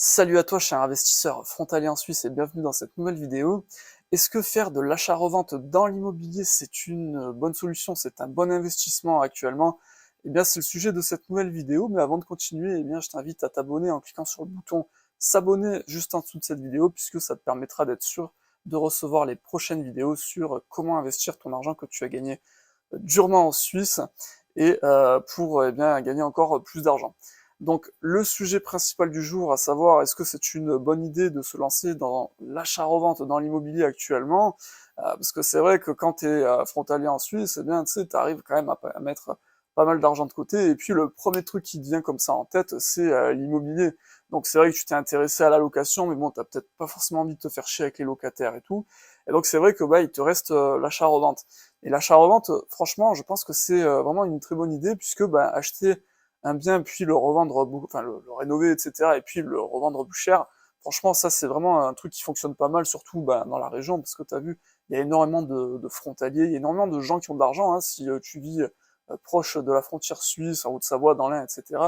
Salut à toi, cher investisseur frontalier en Suisse et bienvenue dans cette nouvelle vidéo. Est-ce que faire de l'achat-revente dans l'immobilier, c'est une bonne solution, c'est un bon investissement actuellement? Eh bien, c'est le sujet de cette nouvelle vidéo, mais avant de continuer, eh bien, je t'invite à t'abonner en cliquant sur le bouton s'abonner juste en dessous de cette vidéo, puisque ça te permettra d'être sûr de recevoir les prochaines vidéos sur comment investir ton argent que tu as gagné durement en Suisse et pour eh bien, gagner encore plus d'argent. Donc le sujet principal du jour, à savoir est-ce que c'est une bonne idée de se lancer dans l'achat-revente dans l'immobilier actuellement, parce que c'est vrai que quand tu es frontalier en Suisse, eh bien tu sais, tu arrives quand même à mettre pas mal d'argent de côté, et puis le premier truc qui te vient comme ça en tête, c'est l'immobilier. Donc c'est vrai que tu t'es intéressé à la location, mais bon, t'as peut-être pas forcément envie de te faire chier avec les locataires et tout, et donc c'est vrai que bah il te reste l'achat-revente. Et l'achat-revente, franchement, je pense que c'est vraiment une très bonne idée, puisque bah, acheter un bien, puis le revendre, enfin le rénover, etc., et puis le revendre plus cher, franchement, ça c'est vraiment un truc qui fonctionne pas mal, surtout bah, dans la région, parce que tu as vu, il y a énormément de frontaliers, il y a énormément de gens qui ont de l'argent, hein, si tu vis proche de la frontière suisse, en Haute-Savoie, dans l'Ain, etc.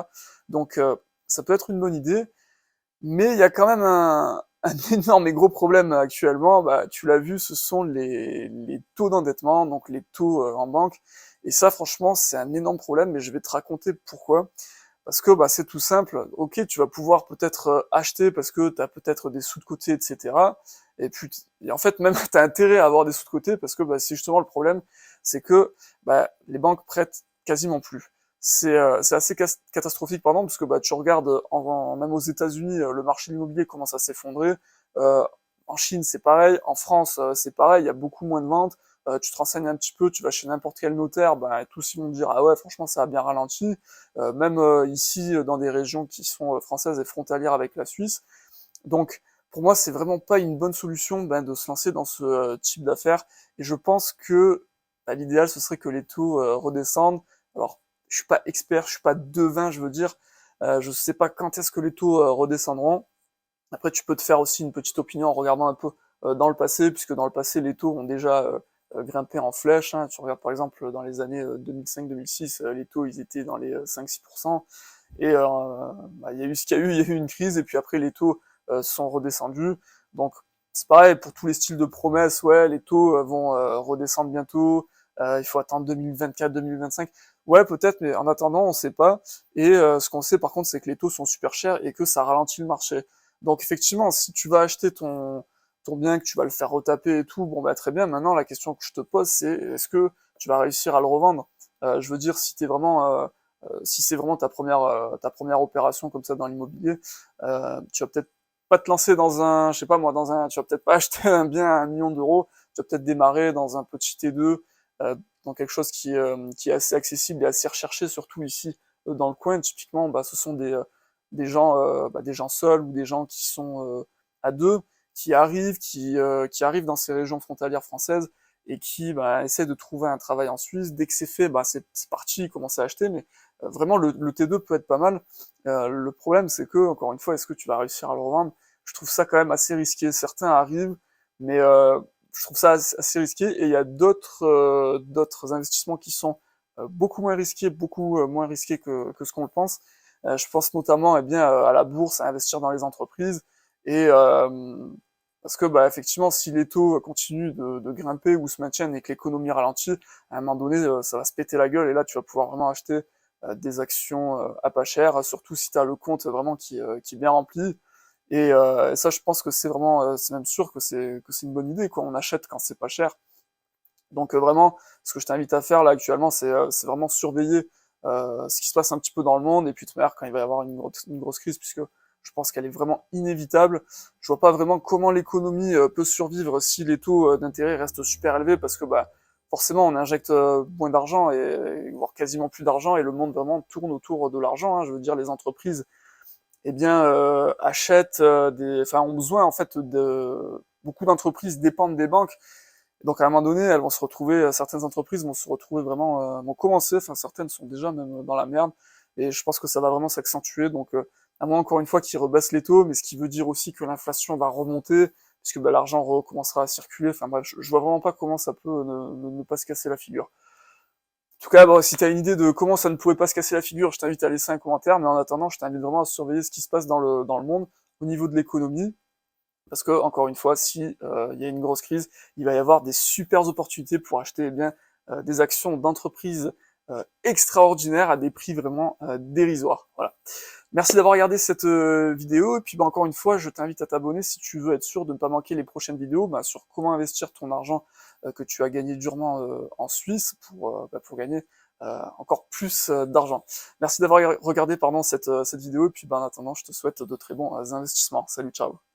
Donc ça peut être une bonne idée, mais il y a quand même un énorme et gros problème actuellement, bah, tu l'as vu, ce sont les taux d'endettement, donc les taux en banque. Et ça, franchement, c'est un énorme problème, mais je vais te raconter pourquoi. Parce que bah, c'est tout simple, ok, tu vas pouvoir peut-être acheter parce que tu as peut-être des sous de côté, etc. Et puis, et en fait, même tu as intérêt à avoir des sous de côté parce que bah, c'est justement le problème, c'est que bah, les banques prêtent quasiment plus. C'est assez catastrophique, pardon, parce que bah, tu regardes, même aux États-Unis, le marché de l'immobilier commence à s'effondrer. Euh, En Chine, c'est pareil. En France, c'est pareil. Il y a beaucoup moins de ventes. Tu te renseignes un petit peu, tu vas chez n'importe quel notaire, bah, tous ils vont te dire ah ouais, franchement, ça a bien ralenti. Même ici, dans des régions qui sont françaises et frontalières avec la Suisse. Donc, pour moi, c'est vraiment pas une bonne solution ben, de se lancer dans ce type d'affaires. Et je pense que bah, l'idéal, ce serait que les taux redescendent. Alors, je suis pas expert, je suis pas devin, je veux dire. Je sais pas quand est-ce que les taux redescendront. Après, tu peux te faire aussi une petite opinion en regardant un peu dans le passé, puisque dans le passé, les taux ont déjà grimpé en flèche, hein. Tu regardes par exemple dans les années 2005-2006, les taux ils étaient dans les 5-6%. Et bah, il y a eu ce qu'il y a eu, il y a eu une crise, et puis après les taux sont redescendus. Donc c'est pareil pour tous les styles de promesses, ouais, les taux vont redescendre bientôt, il faut attendre 2024-2025. Ouais, peut-être, mais en attendant, on sait pas. Et ce qu'on sait par contre, c'est que les taux sont super chers et que ça ralentit le marché. Donc effectivement, si tu vas acheter ton bien, que tu vas le faire retaper et tout, bon bah très bien. Maintenant, la question que je te pose, c'est est-ce que tu vas réussir à le revendre? Je veux dire, si t'es vraiment si c'est vraiment ta première opération comme ça dans l'immobilier, tu vas peut-être pas te lancer dans un, je sais pas moi, tu vas peut-être pas acheter un bien à 1 million d'euros, tu vas peut-être démarrer dans un petit T2, dans quelque chose qui est assez accessible et assez recherché, surtout ici dans le coin. Typiquement, bah, ce sont des gens seuls ou des gens qui sont à deux, qui arrivent dans ces régions frontalières françaises et qui bah, essaient de trouver un travail en Suisse. Dès que c'est fait, bah, c'est parti, ils commencent à acheter, mais vraiment le T2 peut être pas mal. Le problème c'est que, encore une fois, est-ce que tu vas réussir à le revendre? Je trouve ça quand même assez risqué. Certains arrivent, mais je trouve ça assez risqué, et il y a d'autres investissements qui sont beaucoup moins risqués, beaucoup moins risqués que ce qu'on le pense. Je pense notamment eh bien, à la bourse, à investir dans les entreprises, et parce que bah, effectivement, si les taux continuent de grimper ou se maintiennent et que l'économie ralentit, à un moment donné, ça va se péter la gueule, et là, tu vas pouvoir vraiment acheter des actions à pas cher, surtout si tu as le compte vraiment qui est bien rempli. Et ça, je pense que c'est vraiment, c'est même sûr que c'est une bonne idée, quoi. On achète quand c'est pas cher. Donc vraiment, ce que je t'invite à faire là actuellement, c'est vraiment surveiller ce qui se passe un petit peu dans le monde, et puis de toute manière, quand il va y avoir une grosse crise, puisque je pense qu'elle est vraiment inévitable, je vois pas vraiment comment l'économie peut survivre si les taux d'intérêt restent super élevés, parce que bah forcément on injecte moins d'argent, et voire quasiment plus d'argent, et le monde vraiment tourne autour de l'argent, hein. Je veux dire, les entreprises eh bien achètent enfin ont besoin en fait de beaucoup d'entreprises dépendent des banques, donc à un moment donné, elles vont se retrouver, certaines entreprises vont se retrouver vraiment, vont commencer, enfin certaines sont déjà même dans la merde, et je pense que ça va vraiment s'accentuer. Donc à moins encore une fois qu'ils rebaissent les taux, mais ce qui veut dire aussi que l'inflation va remonter, puisque bah, l'argent recommencera à circuler. Enfin bref, je vois vraiment pas comment ça peut ne pas se casser la figure. En tout cas, bon, si tu as une idée de comment ça ne pourrait pas se casser la figure, je t'invite à laisser un commentaire, mais en attendant, je t'invite vraiment à surveiller ce qui se passe dans le monde. au niveau de l'économie, parce que, encore une fois, si il y a une grosse crise, il va y avoir des super opportunités pour acheter des actions d'entreprises extraordinaires à des prix vraiment dérisoires. Voilà. Merci d'avoir regardé cette vidéo, et puis encore une fois, je t'invite à t'abonner si tu veux être sûr de ne pas manquer les prochaines vidéos sur comment investir ton argent que tu as gagné durement en Suisse pour gagner encore plus d'argent. Merci d'avoir regardé cette vidéo, et puis en attendant, je te souhaite de très bons investissements. Salut, ciao.